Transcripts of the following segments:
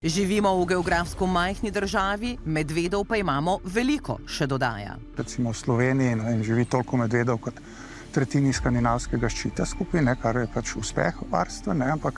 Živimo v geografsko majhni državi, medvedov pa imamo veliko, še dodaja. Recimo v Sloveniji živi toliko medvedov kot tretjini skandinavskega ščita skupaj, kar je pač uspeh varstva, ampak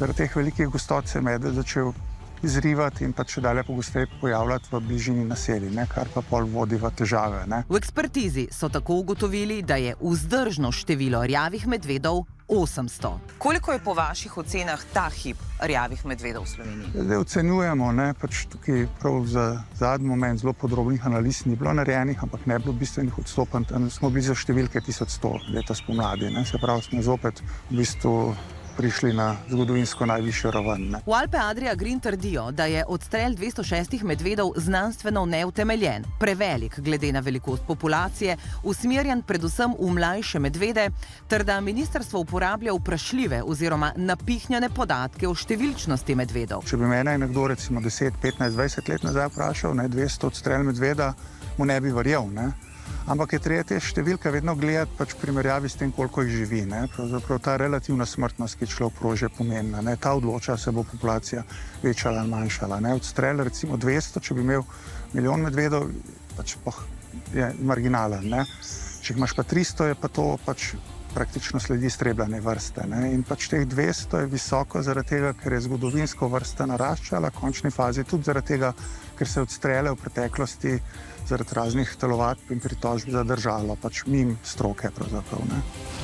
zaradi teh velikih gostot se je medved začel izrivati in pač še dalje pogosteje pojavljati v bližini naselij, kar pa pol vodi v težave. V ekspertizi so tako ugotovili, da je vzdržno število rjavih medvedov 800. Koliko je po vaših ocenah ta hip rjavih medvedov v Sloveniji? Zdaj ocenjujemo, pač tukaj prav za zadnji moment zelo podrobnih analiz ni bilo narejenih, ampak ne bilo bistvenih odstopanj. Smo blizu številke 1100 leta spomladi, se pravi, smo zopet v bistvu prišli na zgodovinsko najvišjo raven. V Alpe Adria Green trdijo, da je odstrel 206 medvedov znanstveno neutemeljen, prevelik glede na velikost populacije, usmerjen predvsem v mlajše medvede, ter da ministrstvo uporablja vprašljive oziroma napihnjene podatke o številčnosti medvedov. Če bi mene nekdo recimo 10, 15, 20 let nazaj vprašal, 200 odstrel medveda, mu ne bi verjel, Ampak je treba te številke vedno gledati pač v primerjavi s tem, koliko jih živi. Pravzaprav ta relativna smrtnost, ki človek proži, je pomembna. Ta odloča, se bo populacija večala ali manjšala. Odstrel recimo 200, če bi imel milijon medvedov, pač je marginalen. Če imaš pa 300, je pa to pač praktično sledi strebljane vrste. In pač teh 200 je visoko zaradi tega, ker je zgodovinsko vrsta naraščala, v končni fazi tudi zaradi tega, ker se odstrele v preteklosti zaradi raznih telovadb in pritožb zadržalo, pač mimo stroke pravzaprav.